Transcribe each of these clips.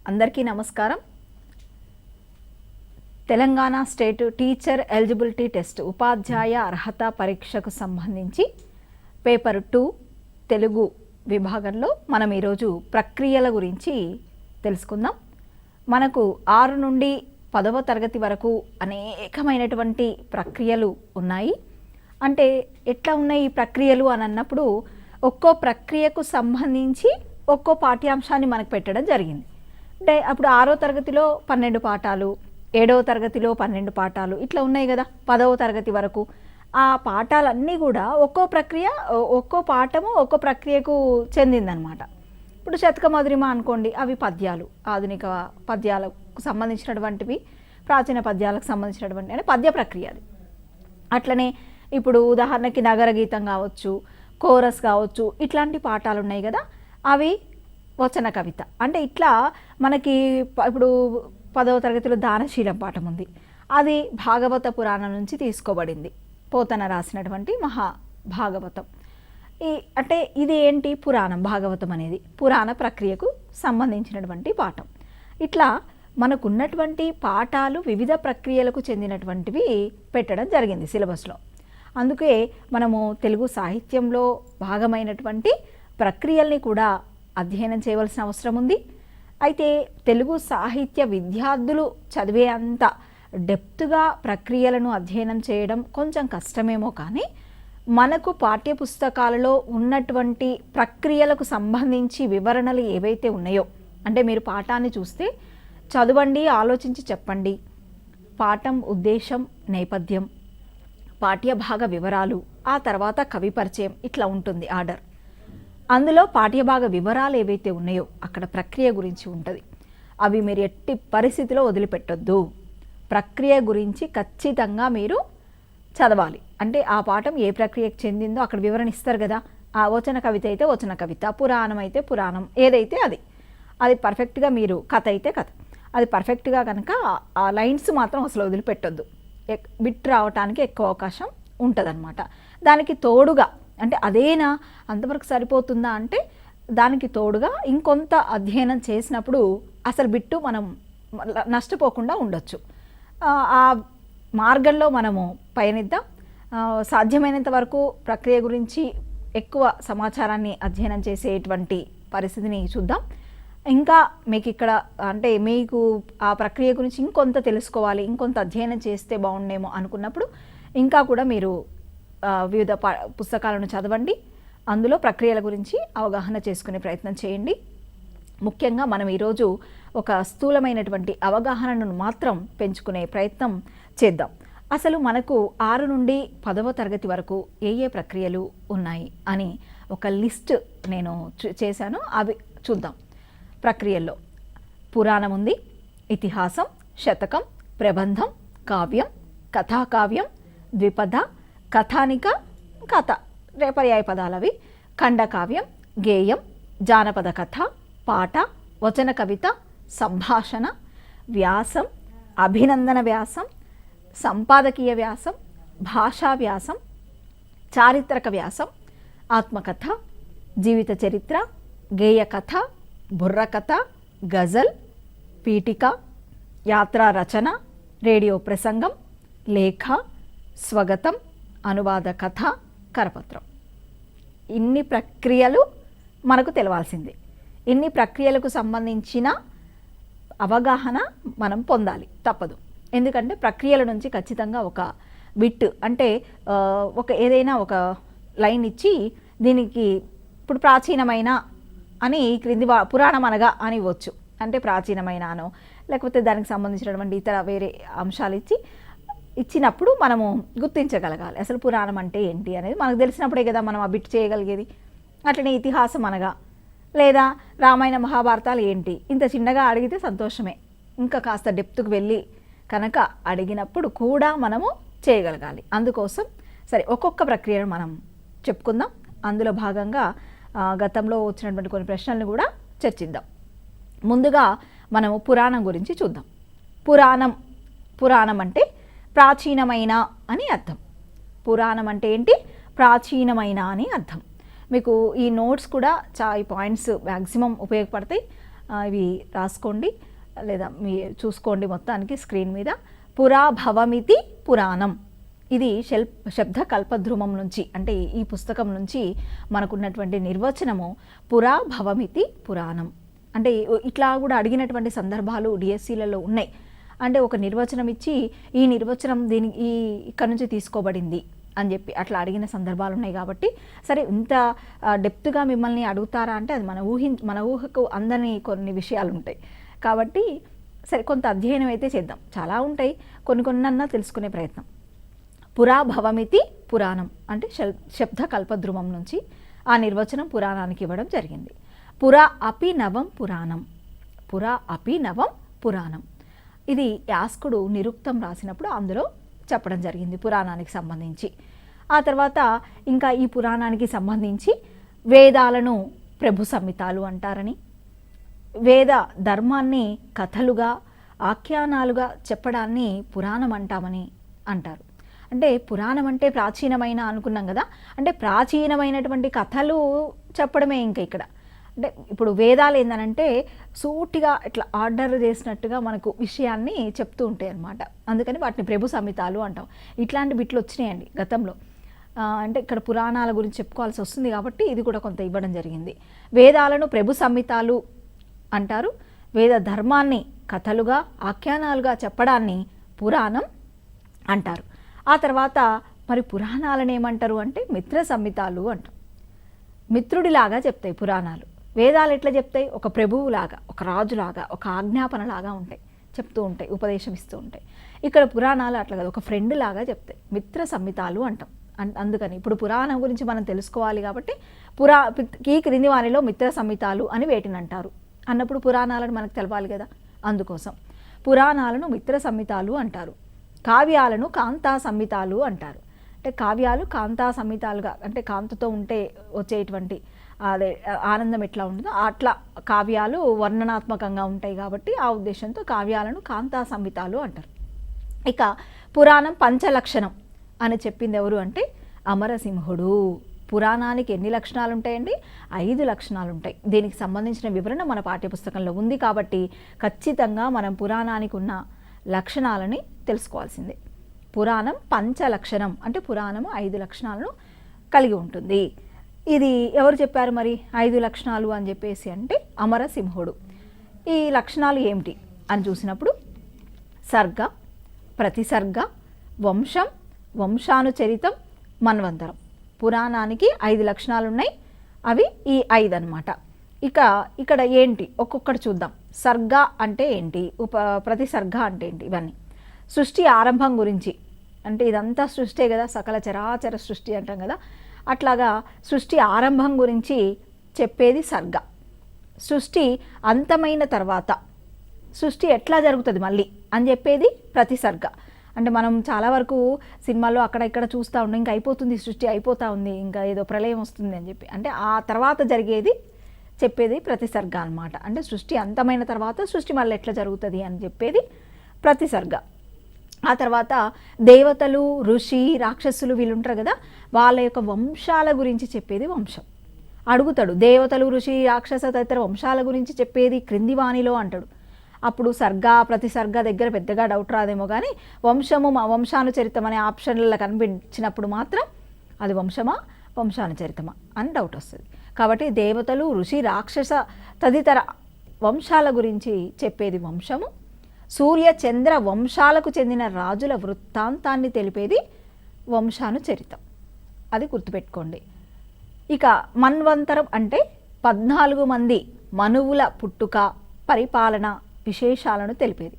అందరికీ నమస్కారం. Telangana state teacher eligibility test ఉపాధ్యాయ అర్హత పరీక్షకు సంబంధించి పేపర్ 2 తెలుగు విభాగంలో మనం ఈరోజు ప్రక్రియల గురించి తెలుసుకుందాం. మనకు 6 నుండి 10వ తరగతి వరకు అనేకమైనటువంటి ప్రక్రియలు ఉన్నాయి. అంటే ఎట్లా ఉన్నాయి ఈ ప్రక్రియలు అని అన్నప్పుడు ఒక్కో ప్రక్రియకు సంబంధించి ఒక్కో పాఠ్యాంశాన్ని మనకు పెట్టడం జరిగింది. అంటే అప్పుడు 6వ తరగతిలో 12 పాఠాలు, 7వ తరగతిలో 12 పాఠాలు ఇట్లా ఉన్నాయి కదా. 10వ తరగతి వరకు ఆ పాఠాలన్నీ కూడా ఒక్కో ప్రక్రియ, ఒక్కో పాఠము ఒక్కో ప్రక్రియకు చెందిందనమాట. ఇప్పుడు శతక మధురిమ అనుకోండి, అవి పద్యాలు, ఆధునిక పద్యాలకు సంబంధించినటువంటివి, ప్రాచీన పద్యాలకు సంబంధించినటువంటి అంటే పద్య ప్రక్రియ అది. అట్లనే ఇప్పుడు ఉదాహరణకి నగర గీతం కావచ్చు, కోరస్ కావచ్చు, ఇట్లాంటి పాఠాలు ఉన్నాయి కదా, అవి వచన కవిత. అంటే ఇట్లా మనకి ఇప్పుడు 10వ తరగతిలో దానశీలం పాఠం ఉంది, అది భాగవత పురాణం నుంచి తీసుకోబడింది, పోతన రాసినటువంటి మహాభాగవతం. అంటే ఇది ఏంటి, పురాణం, భాగవతం అనేది పురాణ ప్రక్రియకు సంబంధించినటువంటి పాఠం. ఇట్లా మనకున్నటువంటి పాఠాలు వివిధ ప్రక్రియలకు చెందినటువంటివి పెట్టడం జరిగింది సిలబస్లో. అందుకే మనము తెలుగు సాహిత్యంలో భాగమైనటువంటి ప్రక్రియల్ని కూడా అధ్యయనం చేయవలసిన అవసరం ఉంది. అయితే తెలుగు సాహిత్య విద్యార్థులు చదివే అంత డెప్త్గా ప్రక్రియలను అధ్యయనం చేయడం కొంచెం కష్టమేమో, కానీ మనకు పాఠ్యపుస్తకాలలో ఉన్నటువంటి ప్రక్రియలకు సంబంధించి వివరణలు ఏవైతే ఉన్నాయో, అంటే మీరు పాఠాన్ని చూస్తే చదవండి, ఆలోచించి చెప్పండి, పాఠం ఉద్దేశం, నేపథ్యం, పాఠ్యభాగ వివరాలు, ఆ తర్వాత కవి పరిచయం, ఇట్లా ఉంటుంది ఆర్డర్. అందులో పాఠ్యభాగ వివరాలు ఏవైతే ఉన్నాయో అక్కడ ప్రక్రియ గురించి ఉంటుంది. అవి మీరు ఎట్టి పరిస్థితిలో వదిలిపెట్టొద్దు. ప్రక్రియ గురించి ఖచ్చితంగా మీరు చదవాలి. అంటే ఆ పాఠం ఏ ప్రక్రియకు చెందిందో అక్కడ వివరణ ఇస్తారు కదా. ఆ వచన కవిత అయితే వచన కవిత, పురాణం అయితే పురాణం, ఏదైతే అది పర్ఫెక్ట్గా, మీరు కథ అయితే కథ, అది పర్ఫెక్ట్గా కనుక ఆ లైన్స్ మాత్రం అసలు వదిలిపెట్టొద్దు. బిట్ రావటానికి ఎక్కువ అవకాశం ఉంటుందన్నమాట. దానికి తోడుగా, అంటే అదేనా అంతవరకు సరిపోతుందా అంటే దానికి తోడుగా ఇంకొంత అధ్యయనం చేసినప్పుడు అసలు బిట్టు మనం నష్టపోకుండా ఉండొచ్చు. ఆ మార్గంలో మనము పయనిద్దాం. సాధ్యమైనంత వరకు ప్రక్రియ గురించి ఎక్కువ సమాచారాన్ని అధ్యయనం చేసేటువంటి పరిస్థితిని చూద్దాం. ఇంకా మీకు ఇక్కడ అంటే మీకు ఆ ప్రక్రియ గురించి ఇంకొంత తెలుసుకోవాలి, ఇంకొంత అధ్యయనం చేస్తే బాగుండేమో అనుకున్నప్పుడు ఇంకా కూడా మీరు వివిధ పుస్తకాలను చదవండి. అందులో ప్రక్రియల గురించి అవగాహన చేసుకునే ప్రయత్నం చేయండి. ముఖ్యంగా మనం ఈరోజు ఒక స్థూలమైనటువంటి అవగాహనను మాత్రం పెంచుకునే ప్రయత్నం చేద్దాం. అసలు మనకు 6 నుండి 10వ తరగతి వరకు ఏ ఏ ప్రక్రియలు ఉన్నాయి అని ఒక లిస్ట్ నేను చేశాను, అవి చూద్దాం. ప్రక్రియల్లో పురాణం ఉంది, ఇతిహాసం, శతకం, ప్రబంధం, కావ్యం, కథాకావ్యం, ద్విపద, కథానిక, కథ పర్యాయ పదాలవి, ఖండకావ్యం, గేయం, జానపద కథ, పాట, వచన కవిత, సంభాషణ, వ్యాసం, అభినందన వ్యాసం, సంపాదకీయ వ్యాసం, భాషా వ్యాసం, చారిత్రక వ్యాసం, ఆత్మకథ, జీవిత చరిత్ర, గేయ కథ, బుర్రకథ, గజల్, పీఠిక, యాత్రా రచన, రేడియో ప్రసంగం, లేఖ, స్వగతం, అనువాద కథ, కరపత్రం. ఇన్ని ప్రక్రియలు మనకు తెలవాల్సిందే. ఇన్ని ప్రక్రియలకు సంబంధించిన అవగాహన మనం పొందాలి, తప్పదు. ఎందుకంటే ప్రక్రియల నుంచి ఖచ్చితంగా ఒక బిట్, అంటే ఏదైనా ఒక లైన్ ఇచ్చి దీనికి ఇప్పుడు ప్రాచీనమైన అని క్రింది పురాణం అనగా అని ఇవ్వచ్చు. అంటే ప్రాచీనమైన అనో లేకపోతే దానికి సంబంధించినటువంటి ఇతర వేరే అంశాలు ఇచ్చినప్పుడు మనము గుర్తించగలగాలి అసలు పురాణం అంటే ఏంటి అనేది. మనకు తెలిసినప్పుడే కదా మనం ఆ బిట్ చేయగలిగేది. అట్లనే ఇతిహాసం అనగా, లేదా రామాయణ మహాభారతాలు ఏంటి, ఇంత చిన్నగా అడిగితే సంతోషమే. ఇంకా కాస్త డెప్త్కు వెళ్ళి కనుక అడిగినప్పుడు కూడా మనము చేయగలగాలి. అందుకోసం సరే ఒక్కొక్క ప్రక్రియను మనం చెప్పుకుందాం. అందులో భాగంగా గతంలో వచ్చినటువంటి కొన్ని ప్రశ్నలను కూడా చర్చిద్దాం. ముందుగా మనము పురాణం గురించి చూద్దాం. పురాణం అంటే ప్రాచీనమైన అని అర్థం. పురాణం అంటే ఏంటి, ప్రాచీనమైన అని అర్థం. మీకు ఈ నోట్స్ కూడా ఈ పాయింట్స్ మ్యాక్సిమం ఉపయోగపడతాయి. ఇవి రాసుకోండి లేదా మీ చూసుకోండి మొత్తానికి స్క్రీన్ మీద. పురా భవమితి పురాణం, ఇది శబ్ద కల్పద్రుమం నుంచి అంటే ఈ పుస్తకం నుంచి మనకున్నటువంటి నిర్వచనము పురా భవమితి పురాణం. అంటే ఇట్లా కూడా అడిగినటువంటి సందర్భాలు డిఎస్సీలలో ఉన్నాయి. అంటే ఒక నిర్వచనం ఇచ్చి ఈ నిర్వచనం ఇక్కడ నుంచి తీసుకోబడింది అని చెప్పి అట్లా అడిగిన సందర్భాలు ఉన్నాయి. కాబట్టి సరే ఇంత డెప్త్గా మిమ్మల్ని అడుగుతారా అంటే అది మన ఊహకు అందని కొన్ని విషయాలు ఉంటాయి. కాబట్టి సరే కొంత అధ్యయనం అయితే చేద్దాం. చాలా ఉంటాయి, కొన్నన్నా తెలుసుకునే ప్రయత్నం. పురా భవమితి పురాణం అంటే శబ్ద కల్పద్రుమం నుంచి ఆ నిర్వచనం పురాణానికి ఇవ్వడం జరిగింది. పురా అపి నవం పురాణం, పురా అపి నవం పురాణం, ఇది యాస్కుడు నిరుక్తం రాసినప్పుడు అందులో చెప్పడం జరిగింది పురాణానికి సంబంధించి. ఆ తర్వాత ఇంకా ఈ పురాణానికి సంబంధించి వేదాలను ప్రభు సంహితాలు అంటారని, వేద ధర్మాన్ని కథలుగా ఆఖ్యానాలుగా చెప్పడాన్ని పురాణం అంటామని అంటారు. అంటే పురాణం అంటే ప్రాచీనమైన అనుకున్నాం కదా, అంటే ప్రాచీనమైనటువంటి కథలు చెప్పడమే. ఇంకా ఇక్కడ అంటే ఇప్పుడు వేదాలు ఏందనంటే సూటిగా ఇట్లా ఆర్డర్ చేసినట్టుగా మనకు విషయాన్ని చెప్తూ ఉంటాయి అన్నమాట. అందుకని వాటిని ప్రభు సంహితాలు అంటాం. ఇట్లాంటి బిట్లు వచ్చినాయండి గతంలో. అంటే ఇక్కడ పురాణాల గురించి చెప్పుకోవాల్సి వస్తుంది కాబట్టి ఇది కూడా కొంత ఇవ్వడం జరిగింది. వేదాలను ప్రభు సంహితాలు అంటారు. వేద ధర్మాన్ని కథలుగా ఆఖ్యానాలుగా చెప్పడాన్ని పురాణం అంటారు. ఆ తర్వాత మరి పురాణాలను ఏమంటారు అంటే మిత్ర సంహితాలు అంటాం. మిత్రుడిలాగా చెప్తాయి పురాణాలు. వేదాలు ఎట్లా చెప్తాయి? ఒక ప్రభువులాగా, ఒక రాజులాగా, ఒక ఆజ్ఞాపనలాగా ఉంటాయి, చెప్తూ ఉంటాయి, ఉపదేశం ఇస్తూ ఉంటాయి. ఇక్కడ పురాణాలు అట్లా కాదు, ఒక ఫ్రెండ్ లాగా చెప్తాయి, మిత్ర సంహితాలు అంటాం. అందుకని ఇప్పుడు పురాణం గురించి మనం తెలుసుకోవాలి కాబట్టి ఈ క్రింది వారిలో మిత్ర సంహితాలు అని వేటిని అంటారు అన్నప్పుడు పురాణాలను మనకు తెలవాలి కదా. అందుకోసం పురాణాలను మిత్ర సంహితాలు అంటారు. కావ్యాలను కాంతా సంహితాలు అంటారు. అంటే కావ్యాలు కాంతా సంహితాలుగా, అంటే కాంతతో ఉంటే వచ్చేటువంటి అదే ఆనందం ఎట్లా ఉంటుందో అట్లా కావ్యాలు వర్ణనాత్మకంగా ఉంటాయి కాబట్టి ఆ ఉద్దేశంతో కావ్యాలను కాంతా సంహితాలు అంటారు. ఇక పురాణం పంచలక్షణం అని చెప్పింది ఎవరు అంటే అమరసింహుడు. పురాణానికి ఎన్ని లక్షణాలు ఉంటాయండి? 5 లక్షణాలు ఉంటాయి. దీనికి సంబంధించిన వివరణ మన పాఠ్యపుస్తకంలో ఉంది కాబట్టి ఖచ్చితంగా మనం పురాణానికి ఉన్న లక్షణాలని తెలుసుకోవాల్సిందే. పురాణం పంచలక్షణం అంటే పురాణము 5 లక్షణాలను కలిగి ఉంటుంది. ఇది ఎవరు చెప్పారు మరి 5 లక్షణాలు అని చెప్పేసి అంటే అమరసింహుడు. ఈ లక్షణాలు ఏమిటి అని చూసినప్పుడు సర్గ, ప్రతిసర్గ, వంశం, వంశానుచరితం, మన్వంతరం. పురాణానికి 5 లక్షణాలు ఉన్నాయి. అవి ఈ 5 అన్నమాట. ఇక్కడ ఏంటి ఒక్కొక్కటి చూద్దాం. సర్గ అంటే ఏంటి, ప్రతిసర్గ అంటే ఏంటి, ఇవన్నీ సృష్టి ఆరంభం గురించి. అంటే ఇదంతా సృష్టి కదా, సకల చరాచర సృష్టి అంటాం కదా, అట్లాగా సృష్టి ఆరంభం గురించి చెప్పేది సర్గ. సృష్టి అంతమైన తర్వాత సృష్టి ఎట్లా జరుగుతుంది మళ్ళీ అని చెప్పేది ప్రతిసర్గ. అంటే మనం చాలా వరకు సినిమాల్లో అక్కడ ఇక్కడ చూస్తూ ఉన్నాం, ఇంకా అయిపోతుంది సృష్టి, అయిపోతూ ఉంది, ఇంకా ఏదో ప్రళయం వస్తుంది అని చెప్పి. అంటే ఆ తర్వాత జరిగేది చెప్పేది ప్రతిసర్గ అనమాట. అంటే సృష్టి అంతమైన తర్వాత సృష్టి మళ్ళీ ఎట్లా జరుగుతుంది అని చెప్పేది ప్రతిసర్గ. ఆ తర్వాత దేవతలు, ఋషి, రాక్షసులు వీళ్ళు ఉంటారు కదా, వాళ్ళ యొక్క వంశాల గురించి చెప్పేది వంశం. అడుగుతాడు దేవతలు, ఋషి, రాక్షస తదితర వంశాల గురించి చెప్పేది క్రింది వాణిలో అంటాడు. అప్పుడు సర్గ ప్రతిసర్గ దగ్గర పెద్దగా డౌట్ రాదేమో కానీ వంశానుచరితం అనే ఆప్షన్లలో కనిపించినప్పుడు మాత్రం అది వంశమా వంశానుచరితమా అని డౌట్ వస్తుంది. కాబట్టి దేవతలు, ఋషి, రాక్షస తదితర వంశాల గురించి చెప్పేది వంశము. సూర్య చంద్ర వంశాలకు చెందిన రాజుల వృత్తాంతాన్ని తెలిపేది వంశానుచరితం. అది గుర్తుపెట్టుకోండి. ఇక మన్వంతరం అంటే 14 మంది మనువుల పుట్టుక, పరిపాలన విశేషాలను తెలిపేది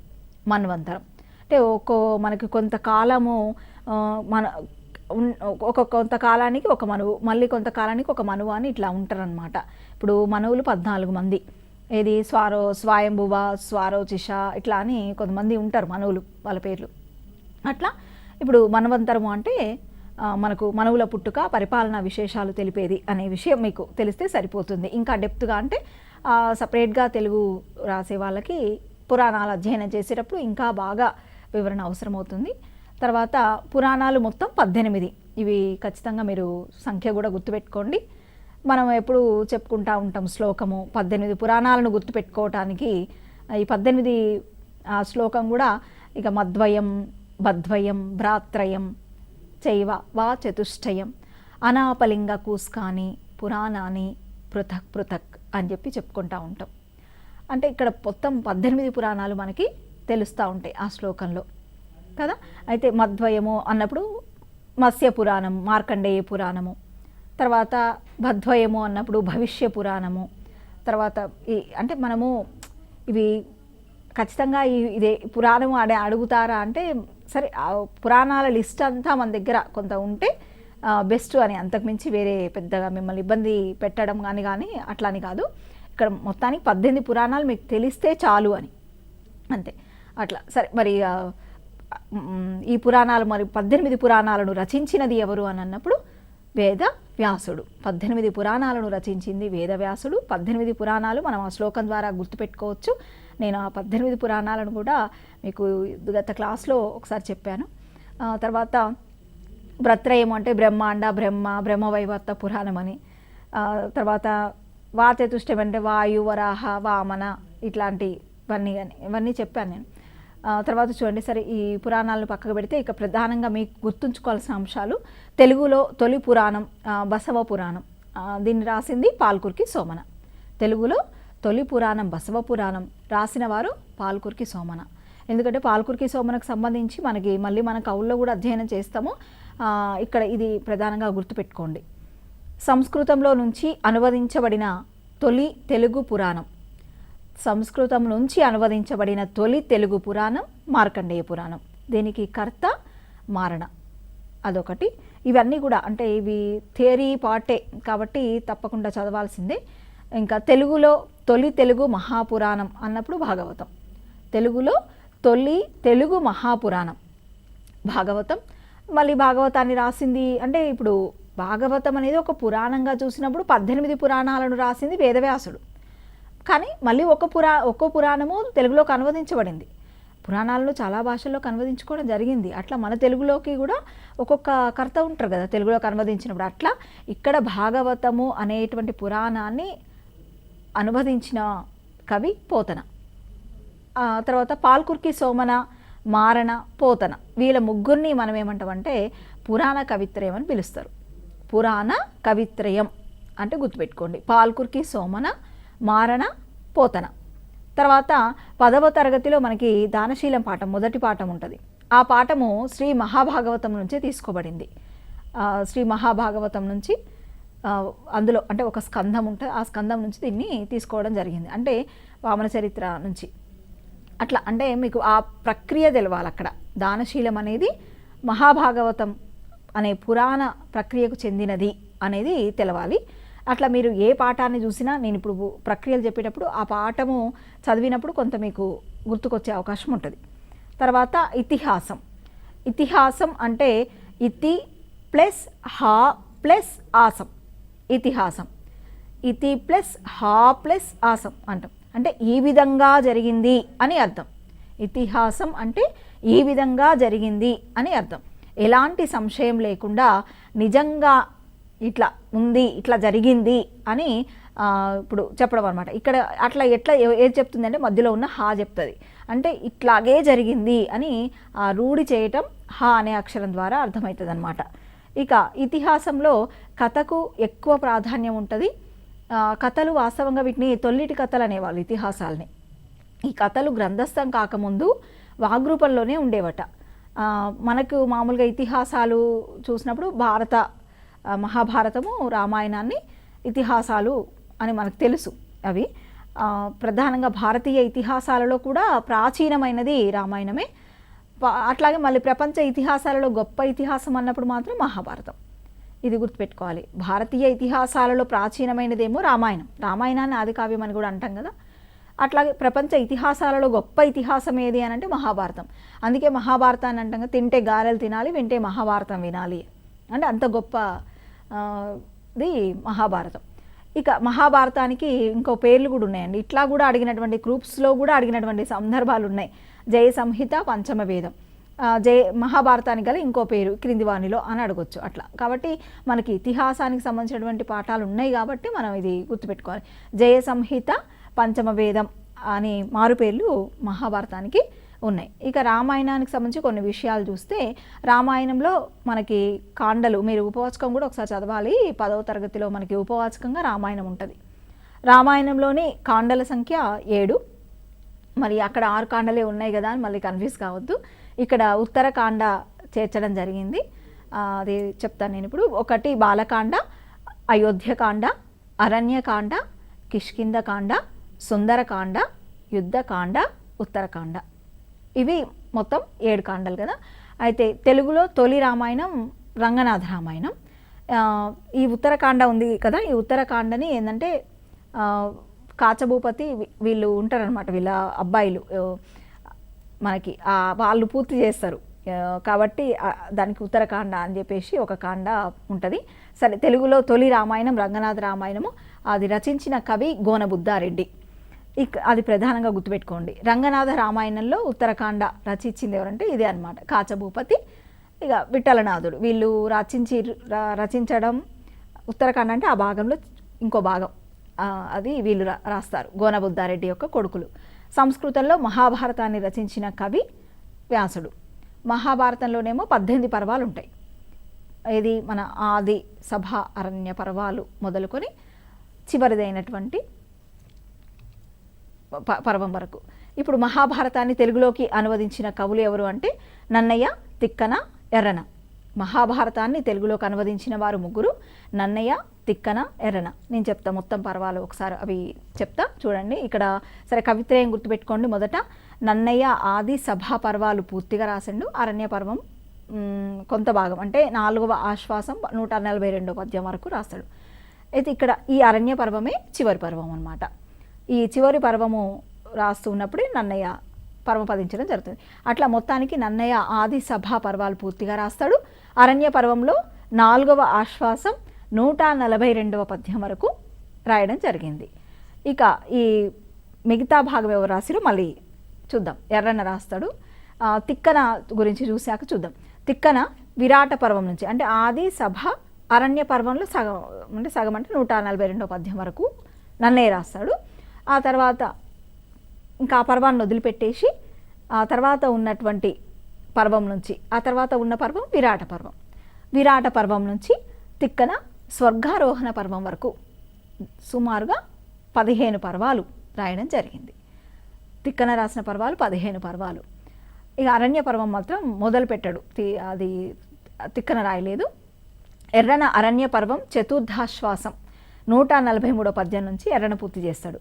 మన్వంతరం. అంటే మనకి కొంతకాలము కొంతకాలానికి ఒక మనువు, మళ్ళీ కొంతకాలానికి ఒక మనువు అని ఇట్లా ఉంటారనమాట. ఇప్పుడు మనువులు 14 మంది, ఏది స్వయంభువ, స్వారోచిష ఇట్లా అని కొంతమంది ఉంటారు మనువులు, వాళ్ళ పేర్లు. అట్లా ఇప్పుడు మన్వంతరము అంటే మనకు మనువుల పుట్టుక, పరిపాలన విశేషాలు తెలిపేది అనే విషయం మీకు తెలిస్తే సరిపోతుంది. ఇంకా డెప్త్గా అంటే సపరేట్గా తెలుగు రాసే వాళ్ళకి పురాణాలు అధ్యయనం చేసేటప్పుడు ఇంకా బాగా వివరణ అవసరమవుతుంది. తర్వాత పురాణాలు మొత్తం 18. ఇవి ఖచ్చితంగా మీరు సంఖ్య కూడా గుర్తుపెట్టుకోండి. మనం ఎప్పుడు చెప్పుకుంటూ ఉంటాం శ్లోకము 18 పురాణాలను గుర్తుపెట్టుకోవటానికి ఈ 18 శ్లోకం కూడా ఇక మద్వయం బద్వయం భ్రాత్రయం చైవ వా చతుష్టయం అనాపలింగ కూస్కాని పురాణాన్ని పృథక్ పృథక్ అని చెప్పి చెప్పుకుంటూ ఉంటాం. అంటే ఇక్కడ మొత్తం 18 పురాణాలు మనకి తెలుస్తూ ఉంటాయి ఆ శ్లోకంలో కదా. అయితే మద్వయము అన్నప్పుడు మత్స్య పురాణం, మార్కండేయ పురాణము, తర్వాత భద్వయము అన్నప్పుడు భవిష్య పురాణము, తర్వాత అంటే మనము ఇవి ఖచ్చితంగా ఇదే పురాణము అడుగుతారా అంటే సరే పురాణాల లిస్ట్ అంతా మన దగ్గర కొంత ఉంటే బెస్ట్ అని, అంతకుమించి వేరే పెద్దగా మిమ్మల్ని ఇబ్బంది పెట్టడం కానీ అట్లా అని కాదు. ఇక్కడ మొత్తానికి 18 పురాణాలు మీకు తెలిస్తే చాలు అని అంతే. అట్లా సరే మరి ఈ పురాణాలు మరి 18 పురాణాలను రచించినది ఎవరు అని అన్నప్పుడు వేద వ్యాసుడు. 18 పురాణాలను రచించింది వేదవ్యాసుడు. 18 పురాణాలు మనం ఆ శ్లోకం ద్వారా గుర్తుపెట్టుకోవచ్చు. నేను ఆ 18 పురాణాలను కూడా మీకు గత క్లాస్లో ఒకసారి చెప్పాను. తర్వాత భ్రత్రయం అంటే బ్రహ్మాండ, బ్రహ్మవైవర్త పురాణం అని. తర్వాత వాచతుష్టం అంటే వాయు, వరాహ, వామన ఇవన్నీ చెప్పాను నేను. తర్వాత చూడండి, సరే ఈ పురాణాలను పక్కకు పెడితే ఇక ప్రధానంగా మీకు గుర్తుంచుకోవాల్సిన అంశాలు. తెలుగులో తొలి పురాణం బసవ పురాణం, దీన్ని రాసింది పాల్కురికి సోమన. తెలుగులో తొలి పురాణం బసవ పురాణం రాసిన వారు పాల్కురికి సోమన. ఎందుకంటే పాల్కురికి సోమనకు సంబంధించి మళ్ళీ మన కవుల్లో కూడా అధ్యయనం చేస్తాము. ఇక్కడ ఇది ప్రధానంగా గుర్తుపెట్టుకోండి. సంస్కృతంలో నుంచి అనువదించబడిన తొలి తెలుగు పురాణం, సంస్కృతం నుంచి అనువదించబడిన తొలి తెలుగు పురాణం మార్కండేయ పురాణం. దీనికి కర్త మారణ, అదొకటి. ఇవన్నీ కూడా అంటే ఇవి థియరీ పార్టే కాబట్టి తప్పకుండా చదవాల్సిందే. ఇంకా తెలుగులో తొలి తెలుగు మహాపురాణం అన్నప్పుడు భాగవతం. తెలుగులో తొలి తెలుగు మహాపురాణం భాగవతం. మళ్ళీ భాగవతాన్ని రాసింది అంటే ఇప్పుడు భాగవతం అనేది ఒక పురాణంగా చూసినప్పుడు 18 పురాణాలను రాసింది వేదవ్యాసుడు. కానీ మళ్ళీ ఒక్కో పురాణము తెలుగులోకి అనువదించబడింది. పురాణాలను చాలా భాషల్లోకి అనువదించుకోవడం జరిగింది. అట్లా మన తెలుగులోకి కూడా ఒక్కొక్క కర్త ఉంటారు కదా తెలుగులోకి అనువదించినప్పుడు. అట్లా ఇక్కడ భాగవతము అనేటువంటి పురాణాన్ని అనువదించిన కవి పోతన. తర్వాత పాల్కురికి సోమన, మారణ, పోతన, వీళ్ళ ముగ్గురిని మనం ఏమంటామంటే పురాణ కవిత్రయం అని పిలుస్తారు. పురాణ కవిత్రయం అంటే గుర్తుపెట్టుకోండి, పాల్కురికి సోమన, మారణ, పోతన. తర్వాత 10వ తరగతిలో మనకి దానశీలం పాఠం, మొదటి పాఠం ఉంటుంది. ఆ పాఠము శ్రీ మహాభాగవతం నుంచే తీసుకోబడింది. శ్రీ మహాభాగవతం నుంచి అందులో అంటే ఒక స్కంధం ఉంటుంది, ఆ స్కంధం నుంచి దీన్ని తీసుకోవడం జరిగింది. అంటే వామన చరిత్ర నుంచి అట్లా. అంటే మీకు ఆ ప్రక్రియ తెలవాలి. అక్కడ దానశీలం అనేది మహాభాగవతం అనే పురాణ ప్రక్రియకు చెందినది అనేది తెలవాలి. అట్లా మీరు ఏ పాఠాన్ని చూసినా నేను ఇప్పుడు ప్రక్రియలు చెప్పేటప్పుడు ఆ పాఠము చదివినప్పుడు కొంత మీకు గుర్తుకొచ్చే అవకాశం ఉంటుంది. తర్వాత ఇతిహాసం. ఇతిహాసం అంటే ఇతి ప్లస్ హా ప్లస్ ఆసం. ఇతిహాసం ఇతి ప్లస్ హా ప్లస్ ఆసం అంటాం. అంటే ఈ విధంగా జరిగింది అని అర్థం. ఇతిహాసం అంటే ఈ విధంగా జరిగింది అని అర్థం. ఎలాంటి సంశయం లేకుండా నిజంగా ఇట్లా ఉంది, ఇట్లా జరిగింది అని ఇప్పుడు చెప్పడం అనమాట. ఇక్కడ అట్లా ఏది చెప్తుంది అంటే మధ్యలో ఉన్న హా చెప్తుంది. అంటే ఇట్లాగే జరిగింది అని ఆ రూఢి చేయటం హా అనే అక్షరం ద్వారా అర్థమవుతుంది అనమాట. ఇక ఇతిహాసంలో కథకు ఎక్కువ ప్రాధాన్యం ఉంటుంది. కథలు వాస్తవంగా వీటిని తొల్లిటి కథలు అనేవాళ్ళు ఇతిహాసాలని. ఈ కథలు గ్రంథస్థం కాకముందు వాగ్రూపంలోనే ఉండేవట. మనకు మామూలుగా ఇతిహాసాలు చూసినప్పుడు మహాభారతము, రామాయణాన్ని ఇతిహాసాలు అని మనకు తెలుసు. అవి ప్రధానంగా భారతీయ ఇతిహాసాలలో కూడా ప్రాచీనమైనది రామాయణమే. అట్లాగే మళ్ళీ ప్రపంచ ఇతిహాసాలలో గొప్ప ఇతిహాసం అన్నప్పుడు మాత్రం మహాభారతం. ఇది గుర్తుపెట్టుకోవాలి. భారతీయ ఇతిహాసాలలో ప్రాచీనమైనదేమో రామాయణం, రామాయణాన్ని ఆది కావ్యం అని కూడా అంటాం కదా. అట్లాగే ప్రపంచ ఇతిహాసాలలో గొప్ప ఇతిహాసం ఏది అని అంటే మహాభారతం. అందుకే మహాభారతాన్ని అంటాం కదా, తింటే గారెలు తినాలి, వింటే మహాభారతం వినాలి అంటే అంత గొప్ప ది మహాభారతం. ఇక మహాభారతానికి ఇంకో పేర్లు కూడా ఉన్నాయండి. ఇట్లా కూడా అడిగినటువంటి గ్రూప్స్లో కూడా అడిగినటువంటి సందర్భాలు ఉన్నాయి. జయ సంహిత, పంచమ వేదం, మహాభారతానికి గల ఇంకో పేరు క్రింది వానిలో అని అడగొచ్చు అట్లా. కాబట్టి మనకి ఇతిహాసానికి సంబంధించినటువంటి పాఠాలు ఉన్నాయి కాబట్టి మనం ఇది గుర్తుపెట్టుకోవాలి. జయ సంహిత, పంచమ వేదం అని మారుపేర్లు మహాభారతానికి ఉన్నాయి. ఇక రామాయణానికి సంబంధించి కొన్ని విషయాలు చూస్తే, రామాయణంలో మనకి కాండలు, మీరు ఉపవాచకం కూడా ఒకసారి చదవాలి, 10వ తరగతిలో మనకి ఉపవాచకంగా రామాయణం ఉంటుంది. రామాయణంలోని కాండల సంఖ్య 7. మరి అక్కడ 6 కాండలే ఉన్నాయి కదా అని మళ్ళీ కన్ఫ్యూజ్ కావద్దు. ఇక్కడ ఉత్తరకాండ చేర్చడం జరిగింది, అది చెప్తాను నేను ఇప్పుడు. 1 బాలకాండ, అయోధ్యకాండ, అరణ్యకాండ, కిష్కింధకాండ, సుందరకాండ, యుద్ధకాండ, ఉత్తరకాండ. ఇవి మొత్తం 7 కాండలు కదా. అయితే తెలుగులో తొలి రామాయణం రంగనాథ రామాయణం. ఈ ఉత్తరకాండ ఉంది కదా, ఈ ఉత్తరకాండని ఏంటంటే కాచభూపతి వీళ్ళు ఉంటారనమాట, వీళ్ళ అబ్బాయిలు మనకి వాళ్ళు పూర్తి చేస్తారు కాబట్టి దానికి ఉత్తరకాండ అని చెప్పేసి ఒక కాండ ఉంటుంది. సరే, తెలుగులో తొలి రామాయణం రంగనాథ రామాయణము, అది రచించిన కవి గోనబుద్ధారెడ్డి. అది ప్రధానంగా గుర్తుపెట్టుకోండి. రంగనాథ రామాయణంలో ఉత్తరకాండ రచించింది ఎవరంటే ఇదే అనమాట, కాచభూపతి, ఇక విఠలనాథుడు. వీళ్ళు రచించడం ఉత్తరకాండ అంటే ఆ భాగంలో ఇంకో భాగం, అది వీళ్ళు రాస్తారు, గోనబుద్ధారెడ్డి యొక్క కొడుకులు. సంస్కృతంలో మహాభారతాన్ని రచించిన కవి వ్యాసుడు. మహాభారతంలోనేమో 18 పర్వాలు ఉంటాయి. ఇది మన ఆది, సభ, అరణ్య పర్వాలు మొదలుకొని చివరిదైనటువంటి పర్వం వరకు. ఇప్పుడు మహాభారతాన్ని తెలుగులోకి అనువదించిన కవులు ఎవరు అంటే నన్నయ్య, తిక్కన, ఎర్రన. మహాభారతాన్ని తెలుగులోకి అనువదించిన వారు 3: నన్నయ్య, తిక్కన, ఎర్రన. నేను చెప్తా మొత్తం పర్వాలు ఒకసారి అవి చెప్తా చూడండి. ఇక్కడ సరే కవిత్రయం గుర్తుపెట్టుకోండి. మొదట నన్నయ్య ఆది, సభా పర్వాలు పూర్తిగా రాసిండు. అరణ్య పర్వం కొంత భాగం అంటే 4వ ఆశ్వాసం 142వ పద్యం వరకు రాస్తాడు. అయితే ఇక్కడ ఈ అరణ్య పర్వమే చివరి పర్వం అన్నమాట. ఈ చివరి పర్వము రాస్తూ ఉన్నప్పుడే నన్నయ్య పరమపదించడం జరుగుతుంది. అట్లా మొత్తానికి నన్నయ్య ఆది, సభా పర్వాలు పూర్తిగా రాస్తాడు. అరణ్య పర్వంలో 4వ ఆశ్వాసం 142వ పద్యం వరకు రాయడం జరిగింది. ఇక ఈ మిగతా భాగం ఎవరు రాసిరో మళ్ళీ చూద్దాం. ఎర్రన్న రాస్తాడు. తిక్కన గురించి చూశాక చూద్దాం. తిక్కన విరాట పర్వం నుంచి అంటే ఆది, సభ, అరణ్య పర్వంలో సగం అంటే 142వ పద్యం వరకు నన్నయ్య రాస్తాడు. ఆ తర్వాత ఇంకా ఆ పర్వాన్ని వదిలిపెట్టేసి ఆ తర్వాత ఉన్నటువంటి పర్వం నుంచి ఆ తర్వాత ఉన్న పర్వం విరాట పర్వం. విరాట పర్వం నుంచి తిక్కన స్వర్గారోహణ పర్వం వరకు సుమారుగా 15 పర్వాలు రాయడం జరిగింది. తిక్కన రాసిన పర్వాలు 15 పర్వాలు. ఇక అరణ్య పర్వం మాత్రం మొదలు పెట్టాడు, అది తిక్కన రాయలేదు. ఎర్రన అరణ్య పర్వం చతుర్థాశ్వాసం 143వ పద్యం నుంచి ఎర్రన పూర్తి చేస్తాడు.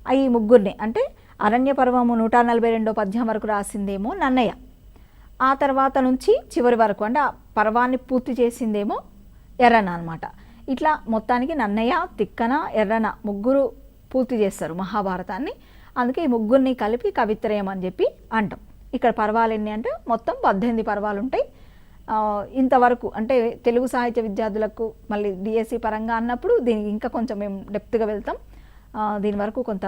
ఈ ముగ్గురిని అంటే అరణ్య పర్వము 142వ పద్యం వరకు రాసిందేమో నన్నయ్య, ఆ తర్వాత నుంచి చివరి వరకు అంటే ఆ పర్వాన్ని పూర్తి చేసిందేమో ఎర్రన అనమాట. ఇట్లా మొత్తానికి నన్నయ్య, తిక్కన, ఎర్రన ముగ్గురు పూర్తి చేస్తారు మహాభారతాన్ని. అందుకే ఈ ముగ్గురిని కలిపి కవిత్రయం అని చెప్పి అంటాం. ఇక్కడ పర్వాలు ఎన్ని అంటే మొత్తం 18 పర్వాలు ఉంటాయి. ఇంతవరకు అంటే తెలుగు సాహిత్య విద్యార్థులకు మళ్ళీ డిఎస్సి పరంగా అన్నప్పుడు దీనికి ఇంకా కొంచెం మేము డెప్త్గా వెళ్తాం. దీని వరకు కొంత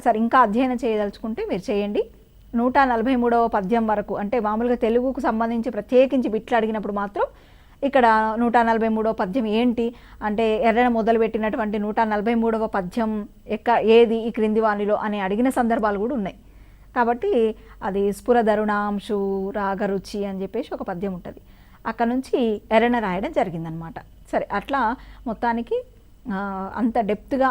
సరే ఇంకా అధ్యయనం చేయదలుచుకుంటే మీరు చేయండి. 143వ పద్యం వరకు అంటే మామూలుగా తెలుగుకు సంబంధించి ప్రత్యేకించి బిట్లు అడిగినప్పుడు మాత్రం ఇక్కడ 143వ పద్యం ఏంటి అంటే ఎర్రన మొదలుపెట్టినటువంటి 143వ పద్యం ఏది ఈ క్రింది వానిలో అని అడిగిన సందర్భాలు కూడా ఉన్నాయి. కాబట్టి అది స్ఫురధరుణాంశు రాగరుచి అని చెప్పేసి ఒక పద్యం ఉంటుంది, అక్కడ నుంచి ఎర్రన రాయడం జరిగిందనమాట. సరే, అట్లా మొత్తానికి అంత డెప్త్గా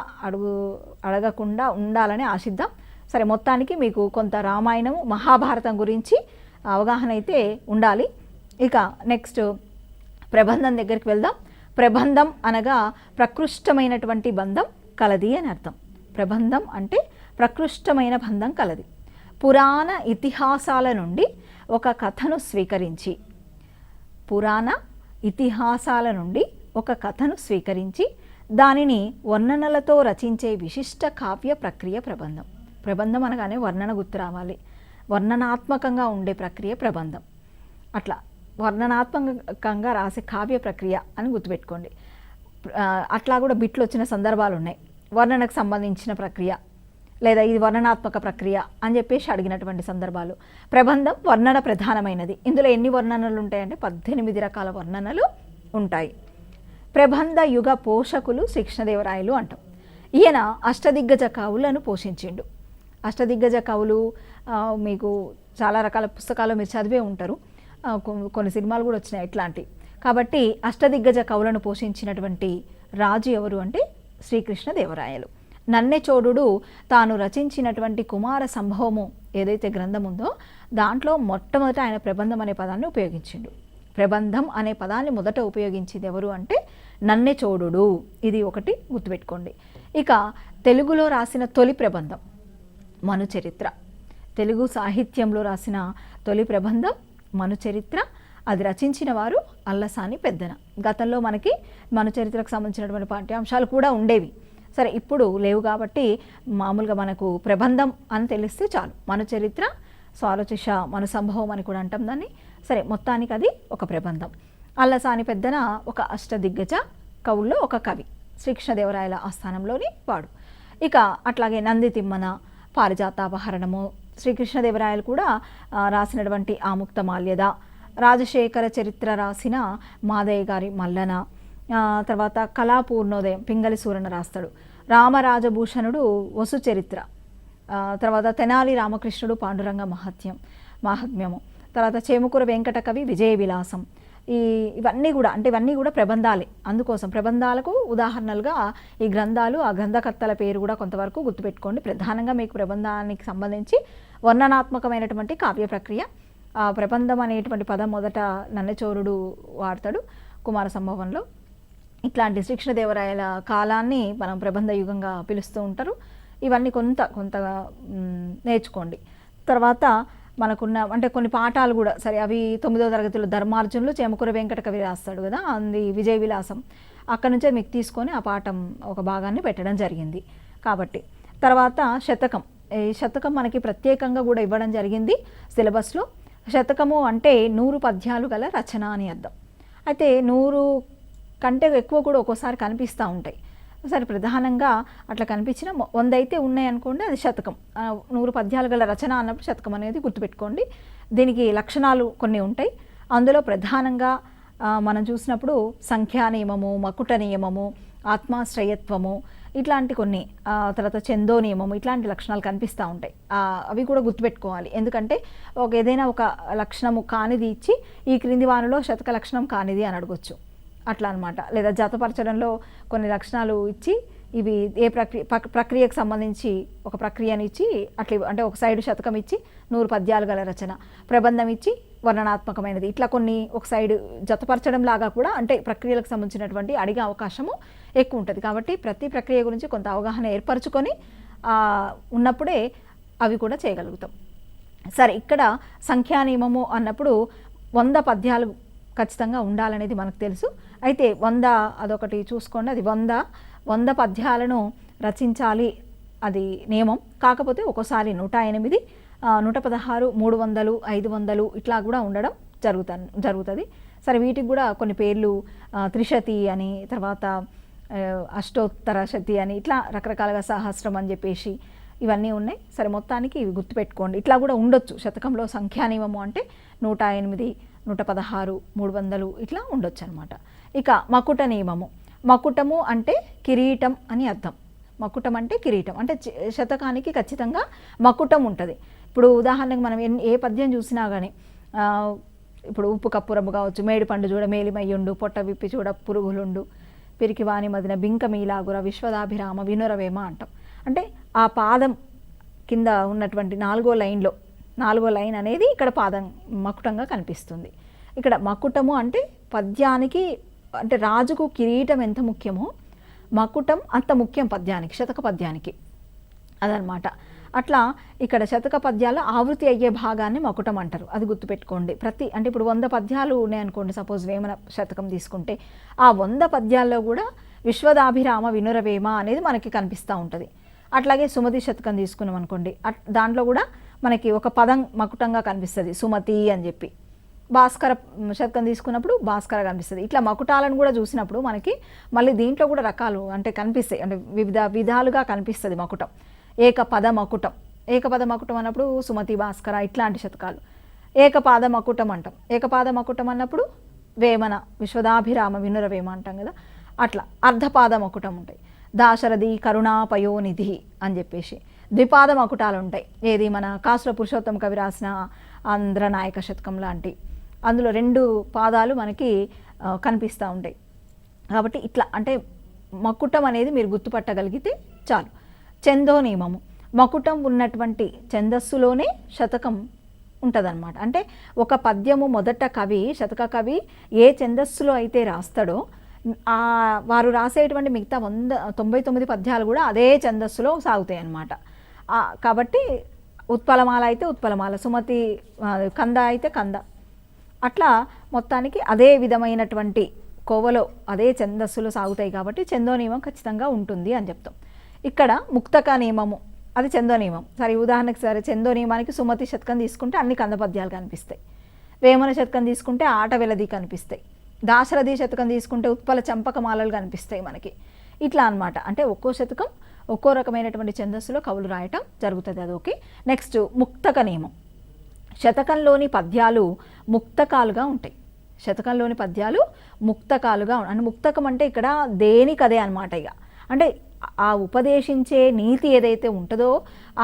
అడగకుండా ఉండాలని ఆశిద్దాం. సరే, మొత్తానికి మీకు కొంత రామాయణం, మహాభారతం గురించి అవగాహన అయితే ఉండాలి. ఇక నెక్స్ట్ ప్రబంధం దగ్గరికి వెళ్దాం. ప్రబంధం అనగా ప్రకృష్టమైనటువంటి బంధం కలది అని అర్థం. ప్రబంధం అంటే ప్రకృష్టమైన బంధం కలది. పురాణ ఇతిహాసాల నుండి ఒక కథను స్వీకరించి, పురాణ ఇతిహాసాల నుండి ఒక కథను స్వీకరించి దానిని వర్ణనలతో రచించే విశిష్ట కావ్య ప్రక్రియ ప్రబంధం. ప్రబంధం అనగానే వర్ణన గుర్తు రావాలి, వర్ణనాత్మకంగా ఉండే ప్రక్రియ ప్రబంధం. అట్లా వర్ణనాత్మకంగా రాసే కావ్య ప్రక్రియ అని గుర్తుపెట్టుకోండి. అట్లా కూడా బిట్లు వచ్చిన సందర్భాలు ఉన్నాయి. వర్ణనకు సంబంధించిన ప్రక్రియ లేదా ఇది వర్ణనాత్మక ప్రక్రియ అని చెప్పేసి అడిగినటువంటి సందర్భాలు. ప్రబంధం వర్ణన ప్రధానమైనది. ఇందులో ఎన్ని వర్ణనలు ఉంటాయంటే 18 రకాల వర్ణనలు ఉంటాయి. ప్రబంధ యుగ పోషకులు శ్రీకృష్ణదేవరాయలు అంటాం. ఈయన అష్టదిగ్గజ కవులను పోషించిండు. అష్టదిగ్గజ కవులు మీకు చాలా రకాల పుస్తకాలు మీరు చదివే ఉంటారు, కొన్ని సినిమాలు కూడా వచ్చినాయి ఇట్లాంటివి. కాబట్టి అష్టదిగ్గజ కవులను పోషించినటువంటి రాజు ఎవరు అంటే శ్రీకృష్ణదేవరాయలు. నన్నెచోడుడు తాను రచించినటువంటి కుమార సంభవము ఏదైతే గ్రంథం ఉందో దాంట్లో మొట్టమొదట ఆయన ప్రబంధం అనే పదాన్ని ఉపయోగించిండు. ప్రబంధం అనే పదాన్ని మొదట ఉపయోగించింది ఎవరు అంటే నన్నెచోడుడు. ఇది ఒకటి గుర్తుపెట్టుకోండి. ఇక తెలుగులో రాసిన తొలి ప్రబంధం మనుచరిత్ర. తెలుగు సాహిత్యంలో రాసిన తొలి ప్రబంధం మనుచరిత్ర. అది రచించిన వారు అల్లసాని పెద్దన. గతంలో మనకి మనుచరిత్రకు సంబంధించినటువంటి పాఠ్యాంశాలు కూడా ఉండేవి. సరే, ఇప్పుడు లేవు కాబట్టి మామూలుగా మనకు ప్రబంధం అని తెలిస్తే చాలు. మనుచరిత్ర, స్వాలోచిష మనుసంభవం అని కూడా అంటాం దాన్ని. సరే, మొత్తానికి అది ఒక ప్రబంధం. అల్లసాని పెద్దన ఒక అష్టదిగ్గజ కవుల్లో ఒక కవి, శ్రీకృష్ణదేవరాయల ఆస్థానంలోని వాడు. ఇక అట్లాగే నంది తిమ్మన, పారిజాతాపహరణము, శ్రీకృష్ణదేవరాయలు కూడా రాసినటువంటి ఆముక్త మాల్యద, రాజశేఖర చరిత్ర రాసిన మాదయ్య గారి మల్లన, తర్వాత కళాపూర్ణోదయం పింగళి సూరన రాస్తాడు, రామరాజభూషణుడు వసు చరిత్ర, తర్వాత తెనాలి రామకృష్ణుడు పాండురంగ మాహాత్మ్యము, తర్వాత చేమకూర వెంకట కవి విజయ విలాసం. ఇవన్నీ కూడా ప్రబంధాలే. అందుకోసం ప్రబంధాలకు ఉదాహరణలుగా ఈ గ్రంథాలు, ఆ గ్రంథకర్తల పేరు కూడా కొంతవరకు గుర్తుపెట్టుకోండి. ప్రధానంగా మీకు ప్రబంధానికి సంబంధించి వర్ణనాత్మకమైనటువంటి కావ్య ప్రక్రియ. ఆ ప్రబంధం అనేటువంటి పదం మొదట నన్నెచోరుడు వాడతాడు కుమార సంభవంలో. ఇట్లాంటి శ్రీకృష్ణదేవరాయల కాలాన్ని మనం ప్రబంధ యుగంగా పిలుస్తూ ఉంటారు. ఇవన్నీ కొంతగా నేర్చుకోండి. తర్వాత మనకున్న అంటే కొన్ని పాఠాలు కూడా సరే, అవి 9వ తరగతిలో ధర్మార్జునులు చేమకూర వెంకట కవి రాస్తాడు కదా, అది విజయ విలాసం. అక్కడ నుంచే మీకు తీసుకొని ఆ పాఠం ఒక భాగాన్ని పెట్టడం జరిగింది. కాబట్టి తర్వాత శతకం. ఈ శతకం మనకి ప్రత్యేకంగా కూడా ఇవ్వడం జరిగింది సిలబస్లో. శతకము అంటే 100 పద్యాలు గల రచన అని అర్థం. అయితే 100 కంటే ఎక్కువ కూడా ఒక్కోసారి కనిపిస్తూ ఉంటాయి. సరే, ప్రధానంగా అట్లా కనిపించిన 100 అయితే ఉన్నాయి అనుకోండి, అది శతకం. 100 పద్యాలు గల రచన అన్నప్పుడు శతకం అనేది గుర్తుపెట్టుకోండి. దీనికి లక్షణాలు కొన్ని ఉంటాయి. అందులో ప్రధానంగా మనం చూసినప్పుడు సంఖ్యా నియమము, మకుట నియమము, ఆత్మాశ్రయత్వము, ఇట్లాంటి కొన్ని, తర్వాత చందో నియమము, ఇట్లాంటి లక్షణాలు కనిపిస్తూ ఉంటాయి. అవి కూడా గుర్తుపెట్టుకోవాలి. ఎందుకంటే ఏదైనా ఒక లక్షణము కానిది ఇచ్చి ఈ క్రింది వానిలో శతక లక్షణం కానిది అని అడగొచ్చు, అట్లా అనమాట. లేదా జతపరచడంలో కొన్ని లక్షణాలు ఇచ్చి ఇవి ఏ ప్రక్రియకు సంబంధించి ఒక ప్రక్రియని ఇచ్చి అట్లా, అంటే ఒక సైడు శతకం ఇచ్చి 100 పద్యాలు గల రచన, ప్రబంధం ఇచ్చి వర్ణనాత్మకమైనది, ఇట్లా కొన్ని ఒక సైడు జతపరచడం లాగా కూడా అంటే ప్రక్రియలకు సంబంధించినటువంటి అడిగే అవకాశము ఎక్కువ ఉంటుంది. కాబట్టి ప్రతి ప్రక్రియ గురించి కొంత అవగాహన ఏర్పరచుకొని ఉన్నప్పుడే అవి కూడా చేయగలుగుతాం. సరే, ఇక్కడ సంఖ్యా నియమము అన్నప్పుడు 100 పద్యాలు ఖచ్చితంగా ఉండాలనేది మనకు తెలుసు. అయితే 100 అదొకటి చూసుకోండి. అది 100 పద్యాలను రచించాలి, అది నియమం. కాకపోతే ఒక్కోసారి 108, 116, 300, 500 ఇట్లా కూడా ఉండడం జరుగుతుంది. సరే, వీటికి కూడా కొన్ని పేర్లు త్రిశతి అని, తర్వాత అష్టోత్తర శతి అని, ఇట్లా రకరకాలుగా సహస్రం అని చెప్పేసి ఇవన్నీ ఉన్నాయి. సరే, మొత్తానికి ఇవి గుర్తుపెట్టుకోండి. ఇట్లా కూడా ఉండొచ్చు శతకంలో. సంఖ్యా నియమము అంటే 108, 116, 300 ఇట్లా ఉండొచ్చు అనమాట. ఇక మకుట నియమము. మకుటము అంటే కిరీటం అని అర్థం. మకుటం అంటే కిరీటం, అంటే శతకానికి ఖచ్చితంగా మకుటం ఉంటుంది. ఇప్పుడు ఉదాహరణకు మనం ఏ పద్యం చూసినా కానీ, ఇప్పుడు ఉప్పు కప్పురము కావచ్చు, మేడి పండు చూడ మేలిమయ్యుండు, పొట్ట విప్పి చూడ పురుగులుండు, పిరికి వాణి మదిన బింక మీలాగుర విశ్వదాభిరామ వినురవేమ అంటాం. అంటే ఆ పాదం కింద ఉన్నటువంటి 4వ లైన్లో 4వ లైన్ అనేది ఇక్కడ పాదం మకుటంగా కనిపిస్తుంది. ఇక్కడ మకుటము అంటే పద్యానికి, అంటే రాజుకు కిరీటం ఎంత ముఖ్యమో మకుటం అంత ముఖ్యం పద్యానికి, శతక పద్యానికి, అదనమాట. అట్లా ఇక్కడ శతక పద్యాల ఆవృత్తి అయ్యే భాగాన్ని మకుటం అంటారు. అది గుర్తుపెట్టుకోండి. అంటే ఇప్పుడు 100 పద్యాలు ఉన్నాయనుకోండి, సపోజ్ వేమన శతకం తీసుకుంటే, ఆ 100 పద్యాల్లో కూడా విశ్వదాభిరామ వినురవేమ అనేది మనకి కనిపిస్తూ ఉంటుంది. అట్లాగే సుమతి శతకం తీసుకున్నాం అనుకోండి, దాంట్లో కూడా మనకి ఒక పదం మకుటంగా కనిపిస్తుంది, సుమతి అని చెప్పి. భాస్కర శతకం తీసుకున్నప్పుడు భాస్కర కనిపిస్తుంది. ఇట్లా మకుటాలను కూడా చూసినప్పుడు మనకి మళ్ళీ దీంట్లో కూడా రకాలు అంటే కనిపిస్తాయి, అంటే వివిధ విధాలుగా కనిపిస్తుంది మకుటం. ఏకపద మకుటం. ఏకపద మకుటం అన్నప్పుడు సుమతి భాస్కర ఇట్లాంటి శతకాలు. ఏకపాద మకుటం అంటాం. ఏకపాద మకుటం అన్నప్పుడు వేమన, విశ్వదాభిరామ, వినురవేమ అంటాం కదా, అట్లా అర్ధపాద మకుటం ఉంటాయి. దాశరథి కరుణాపయోనిధి అని చెప్పేసి ద్విపాద మకుటాలు ఉంటాయి. ఏది మన కాసుల పురుషోత్తమ కవి రాసిన ఆంధ్రనాయక శతకం లాంటి, అందులో 2 పాదాలు మనకి కనిపిస్తూ ఉంటాయి. కాబట్టి ఇట్లా అంటే మకుటం అనేది మీరు గుర్తుపట్టగలిగితే చాలు. ఛందో నియమము, మకుటం ఉన్నటువంటి ఛందస్సులోనే శతకం ఉంటుందన్నమాట. అంటే ఒక పద్యము మొదట కవి, శతక కవి ఏ ఛందస్సులో అయితే రాస్తాడో వారు రాసేటువంటి మిగతా 199 పద్యాలు కూడా అదే ఛందస్సులో సాగుతాయి అన్నమాట. కాబట్టి ఉత్పలమాల అయితే ఉత్పలమాల, సుమతి కంద అయితే కంద, అట్లా మొత్తానికి అదే విధమైనటువంటి కోవలో అదే ఛందస్సులో సాగుతాయి. కాబట్టి ఛందో నియమం ఖచ్చితంగా ఉంటుంది అని చెప్తాం. ఇక్కడ ముక్తక నియమము, అది ఛందో నియమం. సరే ఉదాహరణకు సరే ఛందో నియమానికి సుమతి శతకం తీసుకుంటే అన్ని కంద పద్యాలు కనిపిస్తాయి. వేమన శతకం తీసుకుంటే ఆట వెలది కనిపిస్తాయి. దాశరథి శతకం తీసుకుంటే ఉత్పల చంపకమాలలు కనిపిస్తాయి మనకి. ఇట్లా అన్నమాట. అంటే ఒక్కో శతకం ఒక్కో రకమైనటువంటి ఛందస్సులో కవులు రాయటం జరుగుతుంది. అది ఓకే. నెక్స్ట్ ముక్తక నియమం. శతకంలోని పద్యాలు ముక్తకాలుగా ఉంటాయి. శతకంలోని పద్యాలు ముక్తకాలుగా అంటే ముక్తకం అంటే ఇక్కడ దేనికదే అనమాట. ఇక అంటే ఆ ఉపదేశించే నీతి ఏదైతే ఉంటుందో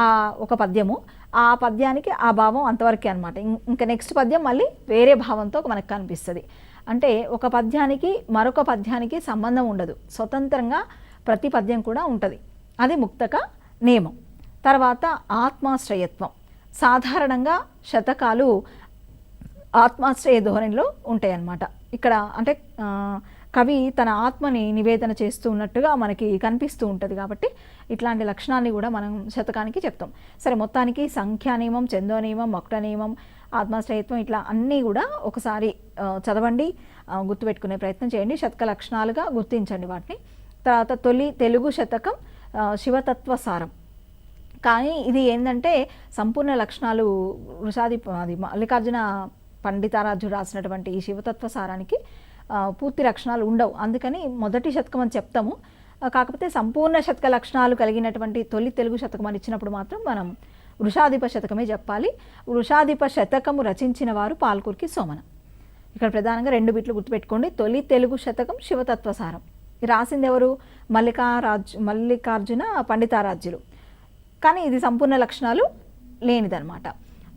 ఆ ఒక పద్యము, ఆ పద్యానికి ఆ భావం అంతవరకే అనమాట. ఇంకా నెక్స్ట్ పద్యం మళ్ళీ వేరే భావంతో మనకు కనిపిస్తుంది. అంటే ఒక పద్యానికి మరొక పద్యానికి సంబంధం ఉండదు, స్వతంత్రంగా ప్రతి పద్యం కూడా ఉంటుంది. అది ముక్తక నియమం. తర్వాత ఆత్మాశ్రయత్వం. సాధారణంగా శతకాలు ఆత్మాశ్రయ ధోరణిలో ఉంటాయి అన్నమాట. ఇక్కడ అంటే కవి తన ఆత్మని నివేదన చేస్తూ ఉన్నట్టుగా మనకి కనిపిస్తూ ఉంటుంది. కాబట్టి ఇట్లాంటి లక్షణాన్ని కూడా మనం శతకానికి చెప్తాం. సరే మొత్తానికి సంఖ్యా నియమం, ఛందో నియమం, మకుట నియమం, ఆత్మాశ్రయత్వం ఇట్లా అన్నీ కూడా ఒకసారి చదవండి, గుర్తుపెట్టుకునే ప్రయత్నం చేయండి. శతక లక్షణాలుగా గుర్తించండి వాటిని. తర్వాత తొలి తెలుగు శతకం శివతత్వ సారం. కానీ ఇది ఏంటంటే సంపూర్ణ లక్షణాలు అది మల్లికార్జున పండితారాధ్యుడు రాసినటువంటి ఈ శివతత్వ సారానికి పూర్తి లక్షణాలు ఉండవు. అందుకని మొదటి శతకం అని చెప్తాము. కాకపోతే సంపూర్ణ శతక లక్షణాలు కలిగినటువంటి తొలి తెలుగు శతకం అని ఇచ్చినప్పుడు మాత్రం మనం వృషాధిప శతకమే చెప్పాలి. వృషాధిప శతకము రచించిన వారు పాల్కురికి సోమన. ఇక్కడ ప్రధానంగా 2 బిట్లు గుర్తుపెట్టుకోండి. తొలి తెలుగు శతకం శివతత్వ సారం. రాసింది ఎవరు? మల్లికార్జున పండితారాధ్యులు. కానీ ఇది సంపూర్ణ లక్షణాలు లేనిదన్నమాట.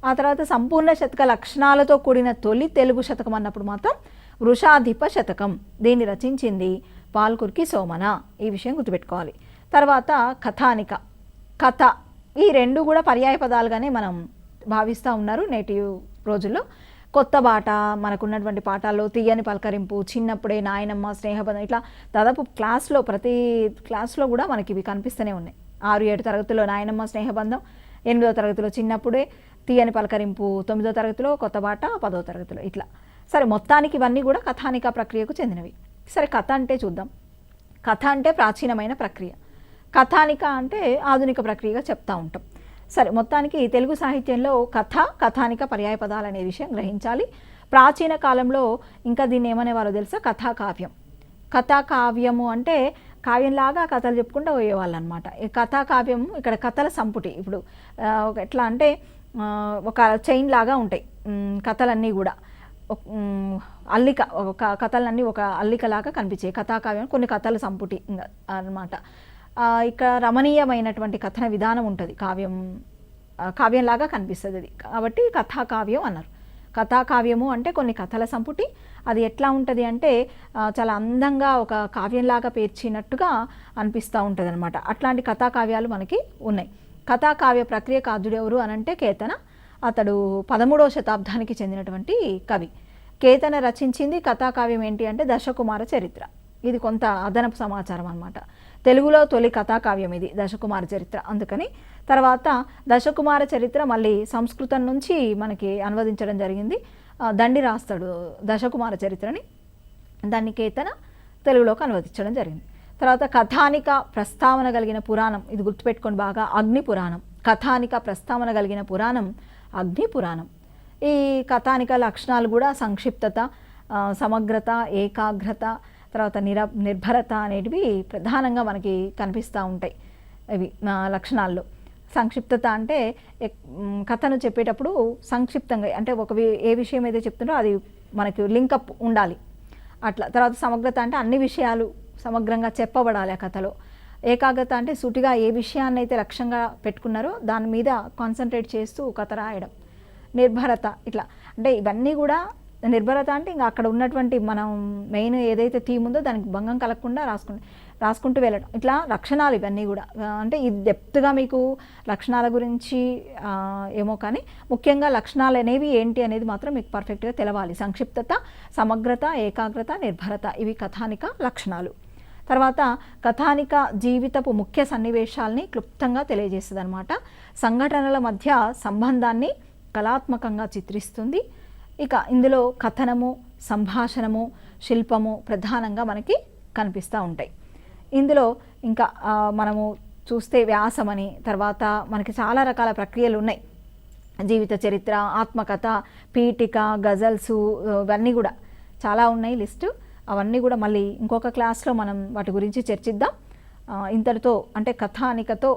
ఆ తర్వాత సంపూర్ణ శతక లక్షణాలతో కూడిన తొలి తెలుగు శతకం అన్నప్పుడు మాత్రం వృషాధిప శతకం. దీన్ని రచించింది పాల్కురికి సోమన. ఈ విషయం గుర్తుపెట్టుకోవాలి. తర్వాత కథానిక, కథ, ఈ 2 కూడా పర్యాయ పదాలుగానే మనం భావిస్తూ ఉన్నారు నేటి రోజుల్లో. కొత్త బాట, మనకున్నటువంటి పాఠాల్లో తీయని పలకరింపు, చిన్నప్పుడే, నాయనమ్మ, స్నేహబంధం, ఇట్లా దాదాపు ప్రతి క్లాస్లో కూడా మనకి ఇవి కనిపిస్తూనే ఉన్నాయి. 6-7 తరగతిలో నాయనమ్మ స్నేహబంధం, 8వ తరగతిలో చిన్నప్పుడే, తీయని పలకరింపు 9వ తరగతిలో, కొత్త బాట 10వ తరగతిలో ఇట్లా. సరే మొత్తానికి ఇవన్నీ కూడా కథానిక ప్రక్రియకు చెందినవి. సరే కథ అంటే చూద్దాం. కథ అంటే ప్రాచీనమైన ప్రక్రియ, కథానిక అంటే ఆధునిక ప్రక్రియగా చెప్తూ ఉంటాం. సరే మొత్తానికి తెలుగు సాహిత్యంలో కథ, కథానిక పర్యాయ పదాలు అనే విషయం గ్రహించాలి. ప్రాచీన కాలంలో ఇంకా దీన్ని ఏమనేవారో తెలుసా? కథాకావ్యం. కథాకావ్యము అంటే కావ్యంలాగా కథలు చెప్పుకుంటూ పోయేవాళ్ళు అనమాట. ఈ కథాకావ్యం ఇక్కడ కథల సంపుటి. ఇప్పుడు ఎట్లా అంటే ఒక చైన్ లాగా ఉంటాయి కథలన్నీ కూడా, అల్లిక, ఒక కథలన్నీ ఒక అల్లికలాగా కనిపించాయి. కథాకావ్యం కొన్ని కథల సంపుటి అన్నమాట. ఇక్కడ రమణీయమైనటువంటి కథన విధానం ఉంటుంది, కావ్యంలాగా కనిపిస్తుంది అది. కాబట్టి కథాకావ్యం అన్నారు. కథాకావ్యము అంటే కొన్ని కథల సంపుటి. అది ఎట్లా ఉంటుంది అంటే చాలా అందంగా ఒక కావ్యంలాగా పేర్చినట్టుగా అనిపిస్తూ ఉంటుంది అనమాట. అట్లాంటి కథాకావ్యాలు మనకి ఉన్నాయి. కథాకావ్య ప్రక్రియ కాదుడు ఎవరు అనంటే కేతన. అతడు 13వ శతాబ్దానికి చెందినటువంటి కవి. కేతన రచించింది కథాకావ్యం ఏంటి అంటే దశకుమార చరిత్ర. ఇది కొంత అదనపు సమాచారం అన్నమాట. తెలుగులో తొలి కథాకావ్యం ఇది దశకుమార చరిత్ర. అందుకని తర్వాత దశకుమార చరిత్ర మళ్ళీ సంస్కృతం నుంచి మనకి అనువదించడం జరిగింది. దండి రాస్తాడు దశకుమార చరిత్రని, దాన్ని కేతన తెలుగులోకి అనువదించడం జరిగింది. తర్వాత కథానిక ప్రస్తావన కలిగిన పురాణం, ఇది గుర్తుపెట్టుకోండి బాగా, అగ్ని పురాణం. కథానిక ప్రస్తావన కలిగిన పురాణం అగ్ని పురాణం. ఈ కథానిక లక్షణాలు కూడా సంక్షిప్తత, సమగ్రత, ఏకాగ్రత, తర్వాత నిర్భరత అనేటివి ప్రధానంగా మనకి కనిపిస్తూ ఉంటాయి ఇవి లక్షణాల్లో. సంక్షిప్తత అంటే కథను చెప్పేటప్పుడు సంక్షిప్తంగా, అంటే ఏ విషయం అయితే చెప్తుందో అది మనకు లింకప్ ఉండాలి అట్లా. తర్వాత సమగ్రత అంటే అన్ని విషయాలు సమగ్రంగా చెప్పబడాలి ఆ కథలో. ఏకాగ్రత అంటే సూటిగా ఏ విషయాన్ని అయితే లక్ష్యంగా పెట్టుకున్నారో దాని మీద కాన్సన్ట్రేట్ చేస్తూ కథ రాయడం. నిర్భరత ఇట్లా, అంటే ఇవన్నీ కూడా నిర్భరత అంటే ఇంకా అక్కడ ఉన్నటువంటి మనం మెయిన్ ఏదైతే థీమ్ ఉందో దానికి భంగం కలగకుండా రాసుకుంటూ వెళ్ళడం. ఇట్లా లక్షణాలు ఇవన్నీ కూడా, అంటే ఇది డెప్త్గా మీకు లక్షణాల గురించి ఏమో కానీ ముఖ్యంగా లక్షణాలు అనేవి ఏంటి అనేది మాత్రం మీకు పర్ఫెక్ట్గా తెలవాలి. సంక్షిప్తత, సమగ్రత, ఏకాగ్రత, నిర్భరత ఇవి కథానిక లక్షణాలు. తర్వాత కథానిక జీవితపు ముఖ్య సన్నివేశాలని క్లుప్తంగా తెలియజేస్తుంది అనమాట. సంఘటనల మధ్య సంబంధాన్ని కళాత్మకంగా చిత్రిస్తుంది. ఇక ఇందులో కథనము, సంభాషణము, శిల్పము ప్రధానంగా మనకి కనిపిస్తూ ఉంటాయి. ఇందులో ఇంకా మనము చూస్తే వ్యాసమని, తర్వాత మనకి చాలా రకాల ప్రక్రియలు ఉన్నాయి. జీవిత చరిత్ర, ఆత్మకథ, పీఠిక, గజల్సు ఇవన్నీ కూడా చాలా ఉన్నాయి లిస్టు. అవన్నీ కూడా మళ్ళీ ఇంకొక క్లాస్లో మనం వాటి గురించి చర్చిద్దాం. ఇంతటితో అంటే కథానికతో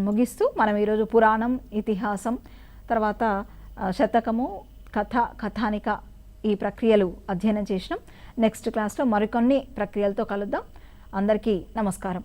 ముగిస్తూ మనం ఈరోజు పురాణం, ఇతిహాసం, తర్వాత శతకము, కథ, కథానిక ఈ ప్రక్రియలు అధ్యయనం చేసినాం. నెక్స్ట్ క్లాస్లో మరికొన్ని ప్రక్రియలతో కలుద్దాం. అందరికీ నమస్కారం.